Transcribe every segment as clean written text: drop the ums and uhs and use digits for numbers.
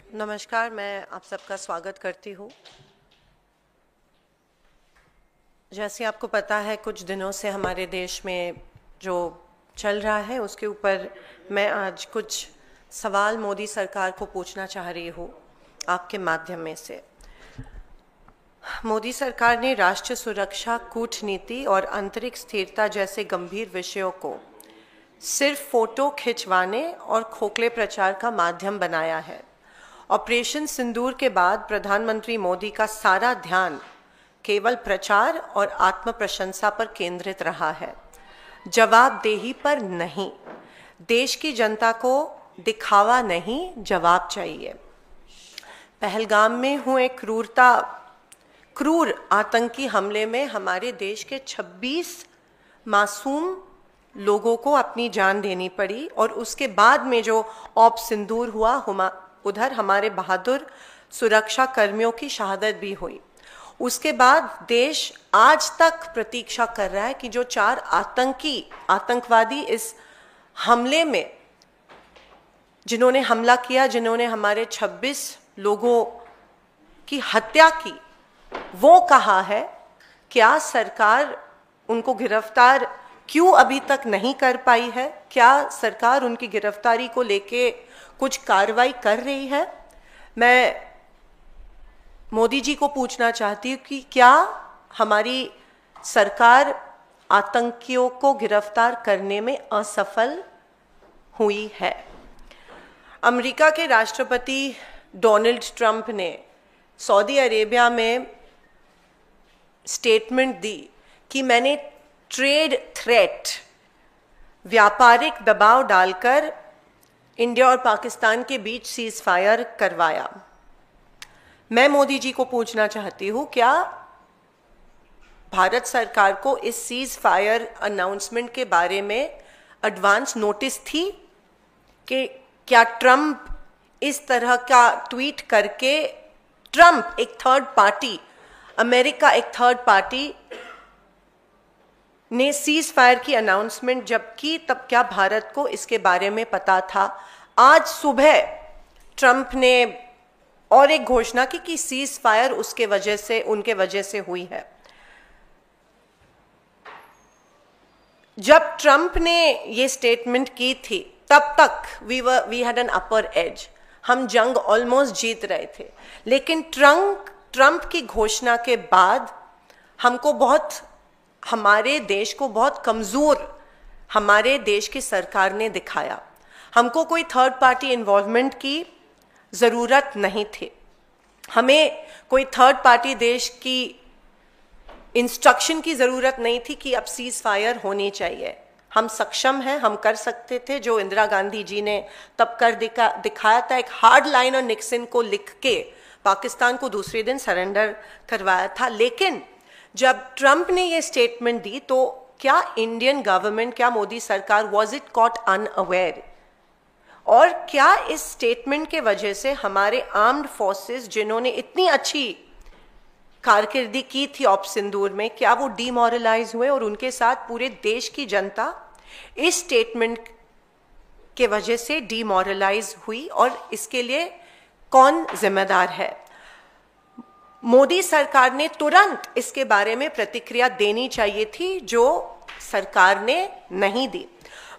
नमस्कार, मैं आप सबका स्वागत करती हूँ। जैसे आपको पता है, कुछ दिनों से हमारे देश में जो चल रहा है उसके ऊपर मैं आज कुछ सवाल मोदी सरकार को पूछना चाह रही हूँ आपके माध्यम में से। मोदी सरकार ने राष्ट्रीय सुरक्षा, कूटनीति और आंतरिक स्थिरता जैसे गंभीर विषयों को सिर्फ फोटो खिंचवाने और खोखले प्रचार का माध्यम बनाया है। ऑपरेशन सिंदूर के बाद प्रधानमंत्री मोदी का सारा ध्यान केवल प्रचार और आत्म प्रशंसा पर केंद्रित रहा है, जवाबदेही पर नहीं। देश की जनता को दिखावा नहीं, जवाब चाहिए। पहलगाम में हुए क्रूर आतंकी हमले में हमारे देश के 26 मासूम लोगों को अपनी जान देनी पड़ी और उसके बाद में जो ऑप सिंदूर हुआ, उधर हमारे बहादुर सुरक्षा कर्मियों की शहादत भी हुई। उसके बाद देश आज तक प्रतीक्षा कर रहा है कि जो 4 आतंकवादी इस हमले में जिन्होंने हमला किया, जिन्होंने हमारे 26 लोगों की हत्या की, वो कहाँ है? क्या सरकार उनको गिरफ्तार क्यों अभी तक नहीं कर पाई है? क्या सरकार उनकी गिरफ्तारी को लेके कुछ कार्रवाई कर रही है? मैं मोदी जी को पूछना चाहती हूँ कि क्या हमारी सरकार आतंकियों को गिरफ्तार करने में असफल हुई है? अमेरिका के राष्ट्रपति डोनाल्ड ट्रंप ने सऊदी अरेबिया में स्टेटमेंट दी कि मैंने ट्रेड थ्रेट, व्यापारिक दबाव डालकर इंडिया और पाकिस्तान के बीच सीज फायर करवाया। मैं मोदी जी को पूछना चाहती हूँ, क्या भारत सरकार को इस सीज फायर अनाउंसमेंट के बारे में एडवांस नोटिस थी कि क्या ट्रंप इस तरह का ट्वीट करके, ट्रंप एक थर्ड पार्टी, अमेरिका एक थर्ड पार्टी ने सीज फायर की अनाउंसमेंट जब की, तब क्या भारत को इसके बारे में पता था? आज सुबह ट्रंप ने और एक घोषणा की कि सीज फायर उनके वजह से हुई है। जब ट्रंप ने ये स्टेटमेंट की थी, तब तक we had an upper edge, हम जंग ऑलमोस्ट जीत रहे थे। लेकिन ट्रंप की घोषणा के बाद हमारे देश को बहुत कमजोर हमारे देश की सरकार ने दिखाया। हमको कोई थर्ड पार्टी इन्वॉल्वमेंट की ज़रूरत नहीं थी। हमें कोई थर्ड पार्टी देश की इंस्ट्रक्शन की ज़रूरत नहीं थी कि अब सीज फायर होनी चाहिए। हम सक्षम हैं, हम कर सकते थे जो इंदिरा गांधी जी ने तब कर दिखाया था। एक हार्ड लाइन और निक्सन को लिख के पाकिस्तान को दूसरे दिन सरेंडर करवाया था। लेकिन जब ट्रंप ने ये स्टेटमेंट दी, तो क्या इंडियन गवर्नमेंट, क्या मोदी सरकार वॉज इट कॉट अनअवेयर? और क्या इस स्टेटमेंट के वजह से हमारे आर्म्ड फोर्सेस, जिन्होंने इतनी अच्छी कारकिर्दी की थी ऑप सिंदूर में, क्या वो डीमोरलाइज हुए और उनके साथ पूरे देश की जनता इस स्टेटमेंट के वजह से डीमोरलाइज हुई? और इसके लिए कौन जिम्मेदार है? मोदी सरकार ने तुरंत इसके बारे में प्रतिक्रिया देनी चाहिए थी, जो सरकार ने नहीं दी।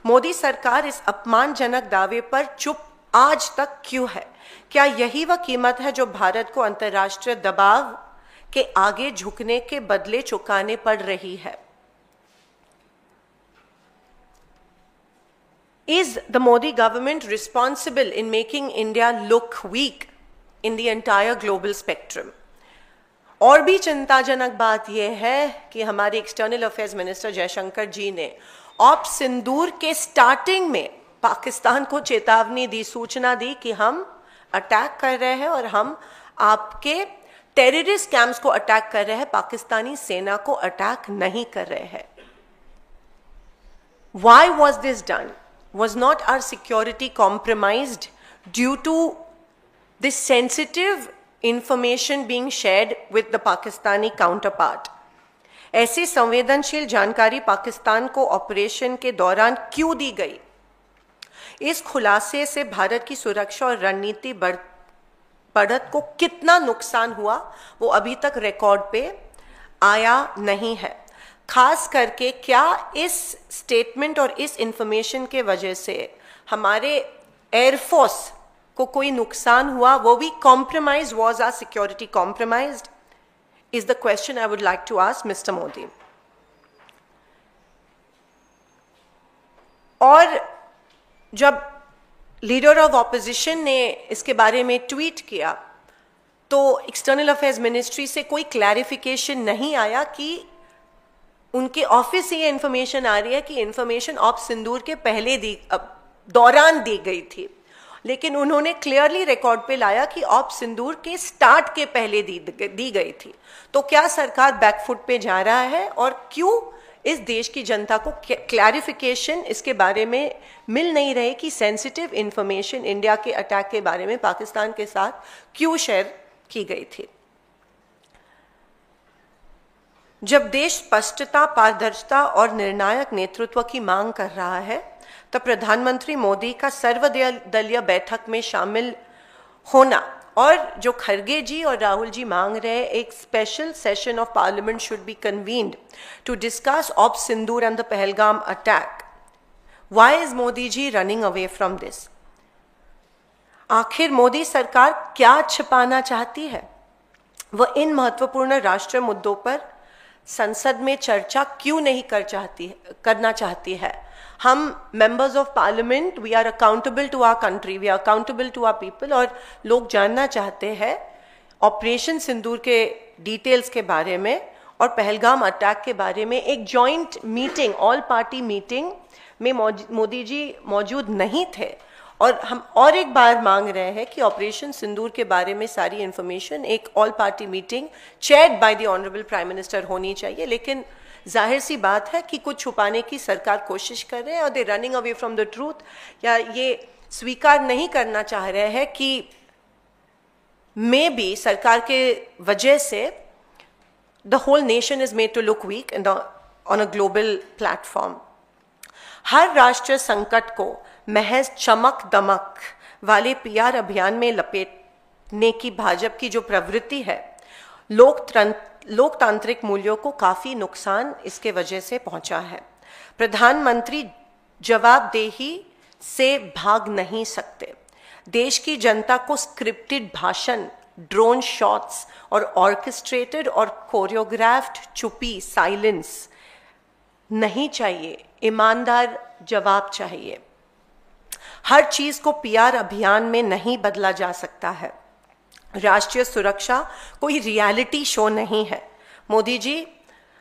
मोदी सरकार इस अपमानजनक दावे पर चुप आज तक क्यों है? क्या यही वह कीमत है जो भारत को अंतर्राष्ट्रीय दबाव के आगे झुकने के बदले चुकाने पड़ रही है? Is the Modi government responsible in making India look weak in the entire global spectrum? और भी चिंताजनक बात यह है कि हमारे एक्सटर्नल अफेयर्स मिनिस्टर जयशंकर जी ने ऑप सिंदूर के स्टार्टिंग में पाकिस्तान को चेतावनी दी, सूचना दी कि हम अटैक कर रहे हैं और हम आपके टेररिस्ट कैंप्स को अटैक कर रहे हैं, पाकिस्तानी सेना को अटैक नहीं कर रहे हैं। Why was this done? Was not our security compromised due to this sensitive information being shared with the Pakistani counterpart? ऐसी संवेदनशील जानकारी पाकिस्तान को ऑपरेशन के दौरान क्यों दी गई? इस खुलासे से भारत की सुरक्षा और रणनीति बढ़त को कितना नुकसान हुआ वो अभी तक रिकॉर्ड पे आया नहीं है। खास करके क्या इस स्टेटमेंट और इस इंफॉर्मेशन के वजह से हमारे एयरफोर्स को कोई नुकसान हुआ, वो भी compromise, was our security compromised, is the question I would like to ask mister Modi. और जब लीडर ऑफ ऑपोजिशन ने इसके बारे में ट्वीट किया तो एक्सटर्नल अफेयर्स मिनिस्ट्री से कोई क्लैरिफिकेशन नहीं आया कि उनके ऑफिस से ये इंफॉर्मेशन आ रही है कि इंफॉर्मेशन ऑप सिंदूर के पहले दौरान दी गई थी, लेकिन उन्होंने क्लियरली रिकॉर्ड पे लाया कि ऑप सिंदूर के स्टार्ट के पहले दी गई थी। तो क्या सरकार बैकफुट पे जा रहा है और क्यों इस देश की जनता को क्लैरिफिकेशन इसके बारे में मिल नहीं रहे कि सेंसिटिव इंफॉर्मेशन इंडिया के अटैक के बारे में पाकिस्तान के साथ क्यों शेयर की गई थी। जब देश स्पष्टता, पारदर्शिता और निर्णायक नेतृत्व की मांग कर रहा है, तब प्रधानमंत्री मोदी का सर्वदलीय बैठक में शामिल होना और जो खरगे जी और राहुल जी मांग रहे हैं, एक special session of parliament should be convened to discuss Op Sindoor and the Pahalgam attack. Why is Modi ji running away from this? आखिर मोदी सरकार क्या छिपाना चाहती है? वह इन महत्वपूर्ण राष्ट्रीय मुद्दों पर संसद में चर्चा क्यों नहीं करना चाहती है? हम members of parliament, we are accountable to our country, we are accountable to our people, और लोग जानना चाहते हैं ऑपरेशन सिंदूर के डिटेल्स के बारे में और पहलगाम अटैक के बारे में। एक joint meeting, all party meeting में मोदी जी मौजूद नहीं थे, और हम और एक बार मांग रहे हैं कि ऑपरेशन सिंदूर के बारे में सारी इंफॉर्मेशन एक all party meeting chaired by the honourable prime minister होनी चाहिए। लेकिन जाहिर सी बात है कि कुछ छुपाने की सरकार कोशिश कर रहे हैं और दे running away from the truth, या ये स्वीकार नहीं करना चाह रहे हैं कि मे बी सरकार के वजह से the whole nation is made to look weak on a global platform. हर राष्ट्रीय संकट को महज चमक दमक वाले पीआर अभियान में लपेटने की भाजपा की जो प्रवृत्ति है, लोकतांत्रिक मूल्यों को काफी नुकसान इसके वजह से पहुंचा है। प्रधानमंत्री जवाबदेही से भाग नहीं सकते। देश की जनता को स्क्रिप्टेड भाषण, ड्रोन शॉट्स और ऑर्केस्ट्रेटेड और कोरियोग्राफ्ड चुप्पी, साइलेंस नहीं चाहिए, ईमानदार जवाब चाहिए। हर चीज को पीआर अभियान में नहीं बदला जा सकता है। राष्ट्रीय सुरक्षा कोई रियलिटी शो नहीं है। मोदी जी,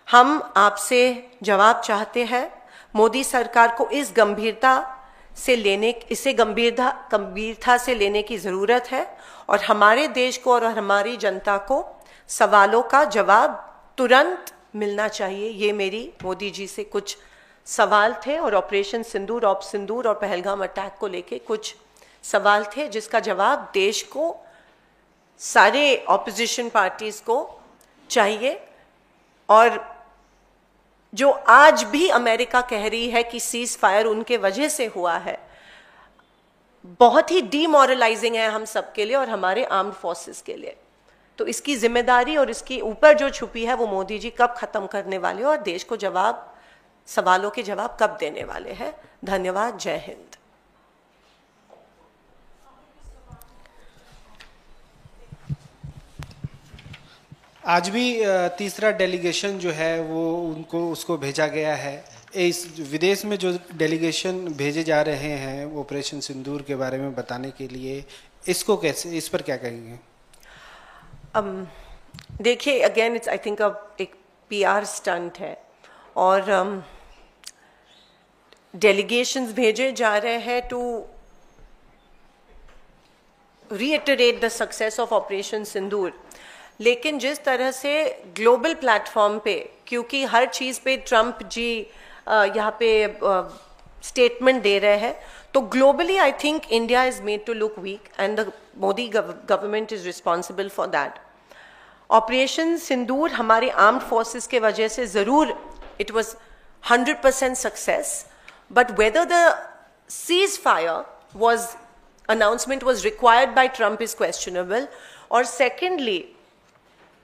हम आपसे जवाब चाहते हैं। मोदी सरकार को इसे गंभीरता से लेने की जरूरत है, और हमारे देश को और हमारी जनता को सवालों का जवाब तुरंत मिलना चाहिए। ये मेरी मोदी जी से कुछ सवाल थे, और ऑपरेशन सिंदूर, ऑप सिंदूर और पहलगाम अटैक को लेके कुछ सवाल थे जिसका जवाब देश को, सारे ऑपोजिशन पार्टीज को चाहिए। और जो आज भी अमेरिका कह रही है कि सीज फायर उनके वजह से हुआ है, बहुत ही डीमोरलाइजिंग है हम सबके लिए और हमारे आर्म्ड फोर्सेस के लिए। तो इसकी जिम्मेदारी और इसके ऊपर जो छुपी है वो मोदी जी कब खत्म करने वाले और देश को सवालों के जवाब कब देने वाले हैं? धन्यवाद। जय हिंद। आज भी तीसरा डेलीगेशन जो है वो उसको भेजा गया है। इस विदेश में जो डेलीगेशन भेजे जा रहे हैं ऑपरेशन सिंदूर के बारे में बताने के लिए, इसको कैसे, इस पर क्या कहेंगे? देखिए, अगेन इट्स आई थिंक एक पीआर स्टंट है, और डेलीगेशंस भेजे जा रहे हैं to reiterate the success of operation Sindoor. लेकिन जिस तरह से ग्लोबल प्लेटफॉर्म पे, क्योंकि हर चीज़ पे ट्रंप जी यहाँ पे स्टेटमेंट दे रहे हैं, तो globally I think India is made to look weak and the Modi government is responsible for that. Operation Sindoor हमारे आर्म्ड फोर्सेस के वजह से ज़रूर it was 100% success, but whether the cease fire was announcement was required by Trump is questionable. और secondly,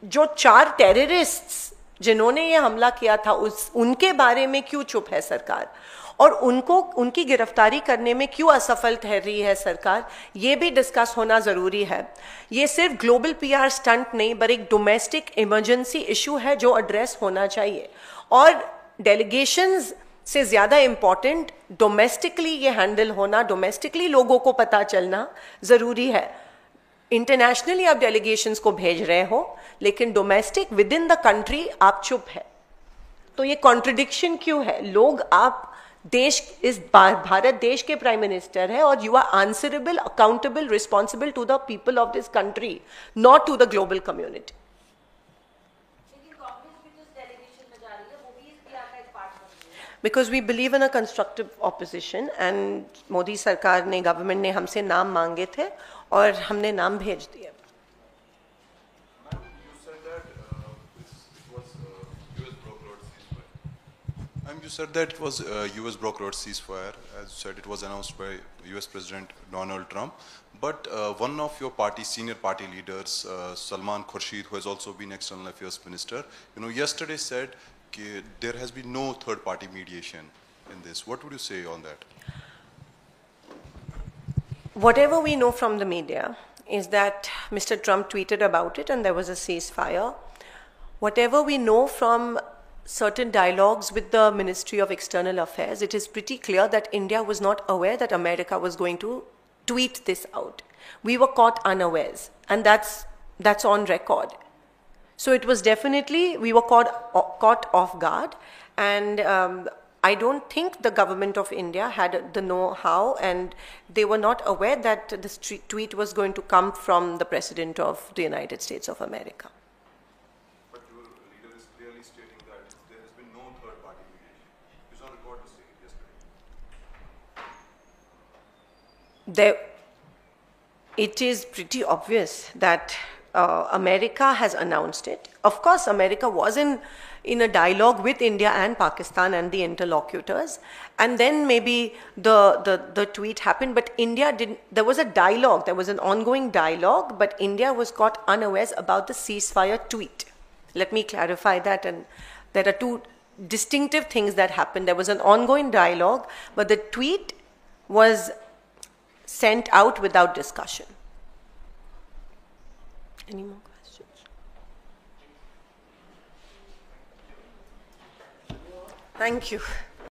जो 4 terrorists जिन्होंने ये हमला किया था उनके बारे में क्यों चुप है सरकार, और उनकी गिरफ्तारी करने में क्यों असफल ठहर रही है सरकार, ये भी डिस्कस होना ज़रूरी है. ये सिर्फ ग्लोबल पीआर स्टंट नहीं, पर एक डोमेस्टिक इमरजेंसी इशू है जो एड्रेस होना चाहिए. और डेलीगेशंस से ज़्यादा इम्पॉर्टेंट डोमेस्टिकली ये हैंडल होना, डोमेस्टिकली लोगों को पता चलना ज़रूरी है. इंटरनेशनली आप डेलीगेशंस को भेज रहे हो, लेकिन domestic with in the country आप चुप है. तो ये कॉन्ट्रडिक्शन क्यों है? लोग, आप देश, इस भारत देश के प्राइम मिनिस्टर है, और you are answerable, accountable, responsible to the people of this country, not to the global community. Because we believe in a constructive opposition, and Modi सरकार ने, गवर्नमेंट ने हमसे नाम मांगे थे और हमने नाम भेज दिए. You said that it was US brokered ceasefire. As you said, it was announced by US President Donald Trump. But one of your senior party leaders, Salman Khurshid, who has also been External Affairs Minister, yesterday said that there has been no third-party mediation in this. What would you say on that? Whatever we know from the media is that Mr. Trump tweeted about it and there was a ceasefire. Whatever we know from certain dialogues with the Ministry of External Affairs, it is pretty clear that India was not aware that America was going to tweet this out. We were caught unawares, and that's on record. So it was definitely, we were caught off guard, and I don't think the government of India had the know-how, and they were not aware that this tweet was going to come from the President of the United States of America. It is pretty obvious that America has announced it. Of course, America was in a dialogue with India and Pakistan and the interlocutors, and then maybe the tweet happened, but India didn't. There was a dialogue, there was an ongoing dialogue, but India was caught unawares about the ceasefire tweet. Let me clarify that, and there are two distinctive things that happened. There was an ongoing dialogue, but the tweet was sent out without discussion. Any more questions? Thank you.